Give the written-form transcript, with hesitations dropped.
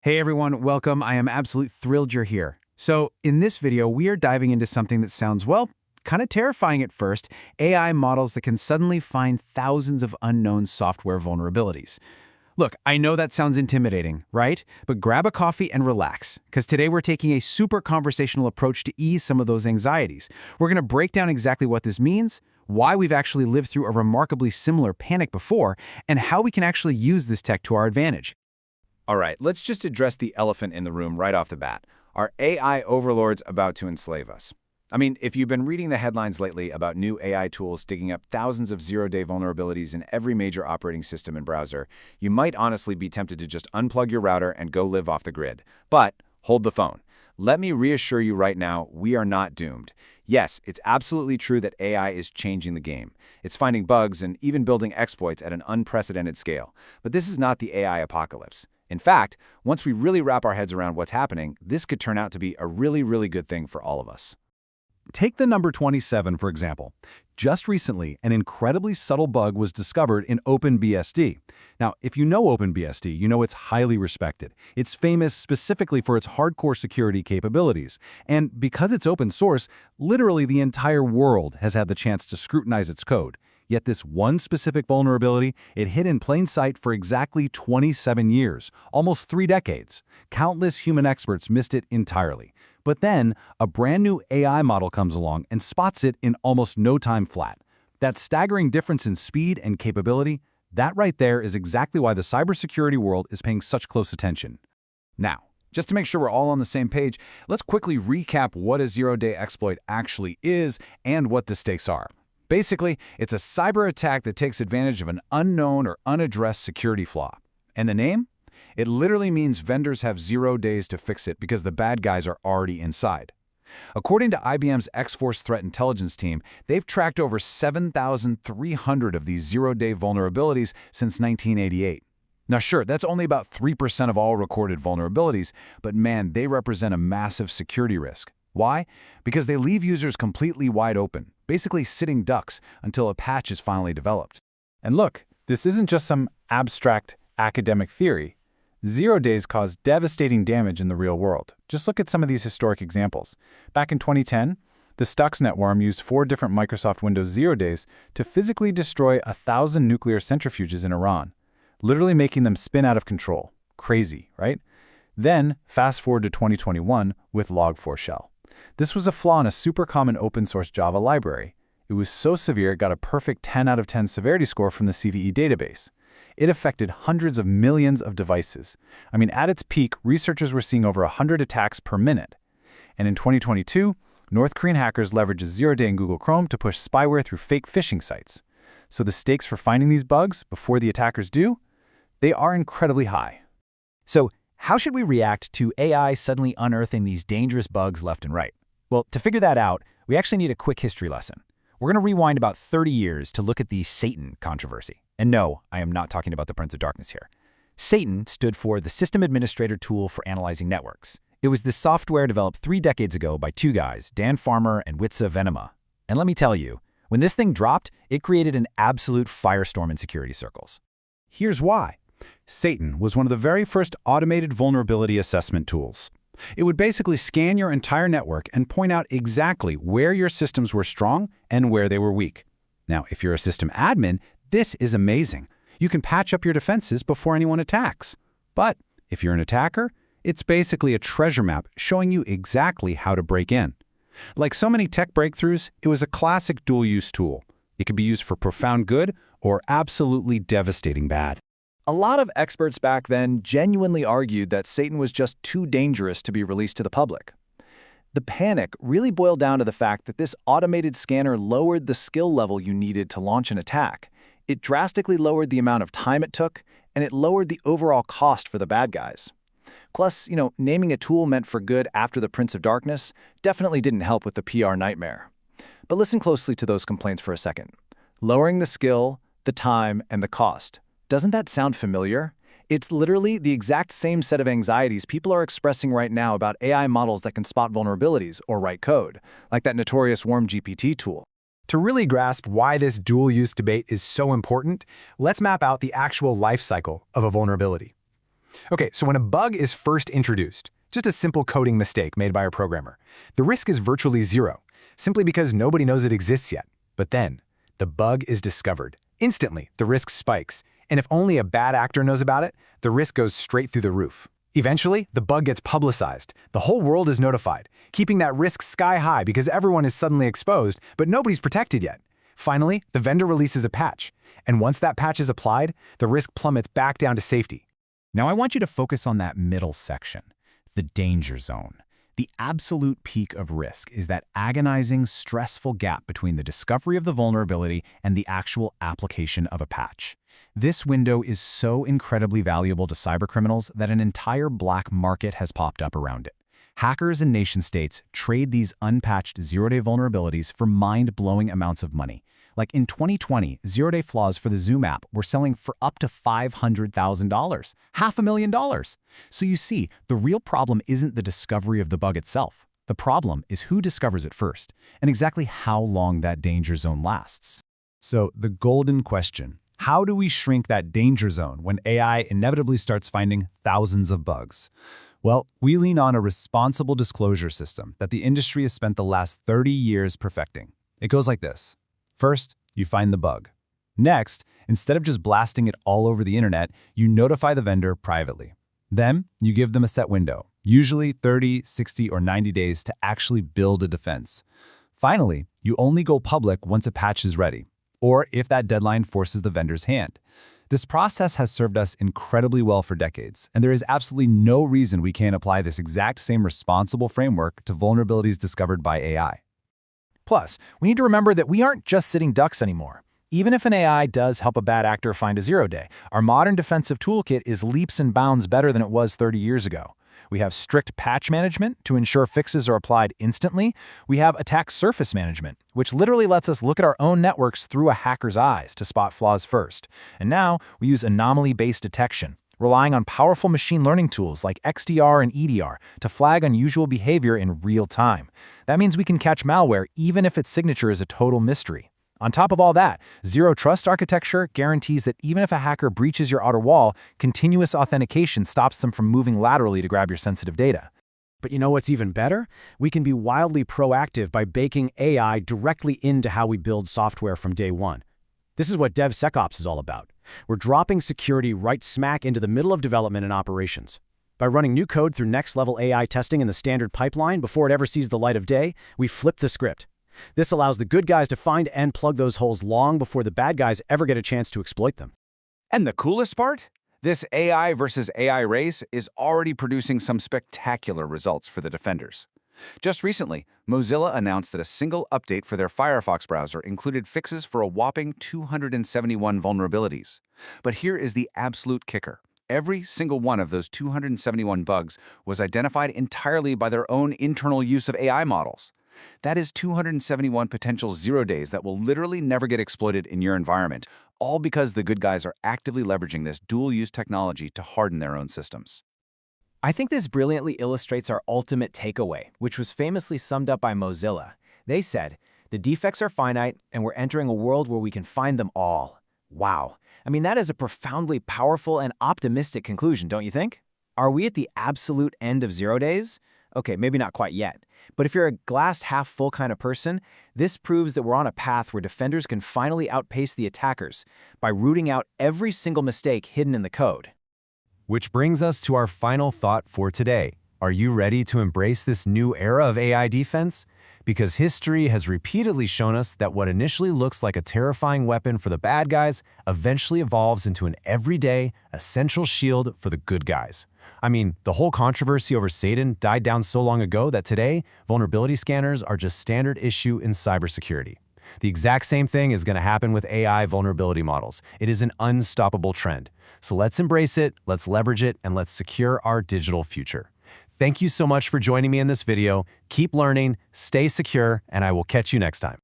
Hey everyone, welcome. I am absolutely thrilled you're here. So, in this video, we are diving into something that sounds, well, kind of terrifying at first, AI models that can suddenly find thousands of unknown software vulnerabilities. Look, I know that sounds intimidating, right? But grab a coffee and relax, because today we're taking a super conversational approach to ease some of those anxieties. We're going to break down exactly what this means, why we've actually lived through a remarkably similar panic before, and how we can actually use this tech to our advantage. All right, let's just address the elephant in the room right off the bat. Are AI overlords about to enslave us? I mean, if you've been reading the headlines lately about new AI tools digging up thousands of zero-day vulnerabilities in every major operating system and browser, you might honestly be tempted to just unplug your router and go live off the grid. But hold the phone. Let me reassure you right now, we are not doomed. Yes, it's absolutely true that AI is changing the game. It's finding bugs and even building exploits at an unprecedented scale. But this is not the AI apocalypse. In fact, once we really wrap our heads around what's happening, this could turn out to be a really good thing for all of us. Take the number 27, for example. Just recently, an incredibly subtle bug was discovered in OpenBSD. Now, if you know OpenBSD, you know it's highly respected. It's famous specifically for its hardcore security capabilities. And because it's open source, literally the entire world has had the chance to scrutinize its code. Yet this one specific vulnerability, it hid in plain sight for exactly 27 years, almost 3 decades. Countless human experts missed it entirely. But then, a brand new AI model comes along and spots it in almost no time flat. That staggering difference in speed and capability, that right there is exactly why the cybersecurity world is paying such close attention. Now, just to make sure we're all on the same page, let's quickly recap what a zero-day exploit actually is and what the stakes are. Basically, it's a cyber attack that takes advantage of an unknown or unaddressed security flaw. And the name? It literally means vendors have 0 days to fix it because the bad guys are already inside. According to IBM's X-Force Threat Intelligence team, they've tracked over 7,300 of these zero-day vulnerabilities since 1988. Now sure, that's only about 3% of all recorded vulnerabilities, but man, they represent a massive security risk. Why? Because they leave users completely wide open, basically sitting ducks until a patch is finally developed. And look, this isn't just some abstract academic theory. 0 days cause devastating damage in the real world. Just look at some of these historic examples. Back in 2010, the Stuxnet worm used 4 different Microsoft Windows 0 days to physically destroy 1,000 nuclear centrifuges in Iran, literally making them spin out of control. Crazy, right? Then, fast forward to 2021 with Log4Shell. This was a flaw in a super common open-source Java library. It was so severe it got a perfect 10 out of 10 severity score from the CVE database. It affected hundreds of millions of devices. I mean, at its peak, researchers were seeing over 100 attacks per minute. And in 2022, North Korean hackers leveraged a zero-day in Google Chrome to push spyware through fake phishing sites. So the stakes for finding these bugs before the attackers do, they are incredibly high. So, how should we react to AI suddenly unearthing these dangerous bugs left and right? Well, to figure that out, we actually need a quick history lesson. We're going to rewind about 30 years to look at the Satan controversy. And no, I am not talking about the Prince of Darkness here. Satan stood for the System Administrator Tool for Analyzing Networks. It was this software developed 3 decades ago by 2 guys, Dan Farmer and Witsa Venema. And let me tell you, when this thing dropped, it created an absolute firestorm in security circles. Here's why. Satan was one of the very first automated vulnerability assessment tools. It would basically scan your entire network and point out exactly where your systems were strong and where they were weak. Now, if you're a system admin, this is amazing. You can patch up your defenses before anyone attacks. But if you're an attacker, it's basically a treasure map showing you exactly how to break in. Like so many tech breakthroughs, it was a classic dual-use tool. It could be used for profound good or absolutely devastating bad. A lot of experts back then genuinely argued that Satan was just too dangerous to be released to the public. The panic really boiled down to the fact that this automated scanner lowered the skill level you needed to launch an attack. It drastically lowered the amount of time it took, and it lowered the overall cost for the bad guys. Plus, naming a tool meant for good after the Prince of Darkness definitely didn't help with the PR nightmare. But listen closely to those complaints for a second. Lowering the skill, the time, and the cost. Doesn't that sound familiar? It's literally the exact same set of anxieties people are expressing right now about AI models that can spot vulnerabilities or write code, like that notorious Worm GPT tool. To really grasp why this dual-use debate is so important, let's map out the actual life cycle of a vulnerability. Okay, so when a bug is first introduced, just a simple coding mistake made by a programmer, the risk is virtually zero, simply because nobody knows it exists yet. But then, the bug is discovered. Instantly, the risk spikes, and if only a bad actor knows about it, the risk goes straight through the roof. Eventually, the bug gets publicized. The whole world is notified, keeping that risk sky high because everyone is suddenly exposed, but nobody's protected yet. Finally, the vendor releases a patch, and once that patch is applied, the risk plummets back down to safety. Now I want you to focus on that middle section, the danger zone. The absolute peak of risk is that agonizing, stressful gap between the discovery of the vulnerability and the actual application of a patch. This window is so incredibly valuable to cybercriminals that an entire black market has popped up around it. Hackers and nation-states trade these unpatched zero-day vulnerabilities for mind-blowing amounts of money. Like in 2020, zero-day flaws for the Zoom app were selling for up to $500,000, $500,000. So you see, the real problem isn't the discovery of the bug itself. The problem is who discovers it first, and exactly how long that danger zone lasts. So the golden question: how do we shrink that danger zone when AI inevitably starts finding thousands of bugs? Well, we lean on a responsible disclosure system that the industry has spent the last 30 years perfecting. It goes like this. First, you find the bug. Next, instead of just blasting it all over the internet, you notify the vendor privately. Then, you give them a set window, usually 30, 60, or 90 days to actually build a defense. Finally, you only go public once a patch is ready, or if that deadline forces the vendor's hand. This process has served us incredibly well for decades, and there is absolutely no reason we can't apply this exact same responsible framework to vulnerabilities discovered by AI. Plus, we need to remember that we aren't just sitting ducks anymore. Even if an AI does help a bad actor find a zero-day, our modern defensive toolkit is leaps and bounds better than it was 30 years ago. We have strict patch management to ensure fixes are applied instantly. We have attack surface management, which literally lets us look at our own networks through a hacker's eyes to spot flaws first. And now, we use anomaly-based detection, relying on powerful machine learning tools like XDR and EDR to flag unusual behavior in real time. That means we can catch malware even if its signature is a total mystery. On top of all that, Zero Trust architecture guarantees that even if a hacker breaches your outer wall, continuous authentication stops them from moving laterally to grab your sensitive data. But you know what's even better? We can be wildly proactive by baking AI directly into how we build software from day one. This is what DevSecOps is all about. We're dropping security right smack into the middle of development and operations. By running new code through next-level AI testing in the standard pipeline before it ever sees the light of day, we flip the script. This allows the good guys to find and plug those holes long before the bad guys ever get a chance to exploit them. And the coolest part? This AI versus AI race is already producing some spectacular results for the defenders. Just recently, Mozilla announced that a single update for their Firefox browser included fixes for a whopping 271 vulnerabilities. But here is the absolute kicker. Every single one of those 271 bugs was identified entirely by their own internal use of AI models. That is 271 potential zero days that will literally never get exploited in your environment, all because the good guys are actively leveraging this dual-use technology to harden their own systems. I think this brilliantly illustrates our ultimate takeaway, which was famously summed up by Mozilla. They said, "The defects are finite, and we're entering a world where we can find them all." Wow. I mean, that is a profoundly powerful and optimistic conclusion, don't you think? Are we at the absolute end of zero days? Okay, maybe not quite yet. But if you're a glass half full kind of person, this proves that we're on a path where defenders can finally outpace the attackers by rooting out every single mistake hidden in the code. Which brings us to our final thought for today. Are you ready to embrace this new era of AI defense? Because history has repeatedly shown us that what initially looks like a terrifying weapon for the bad guys eventually evolves into an everyday, essential shield for the good guys. I mean, the whole controversy over Satan died down so long ago that today, vulnerability scanners are just standard issue in cybersecurity. The exact same thing is going to happen with AI vulnerability models. It is an unstoppable trend. So let's embrace it, let's leverage it, and let's secure our digital future. Thank you so much for joining me in this video. Keep learning, stay secure, and I will catch you next time.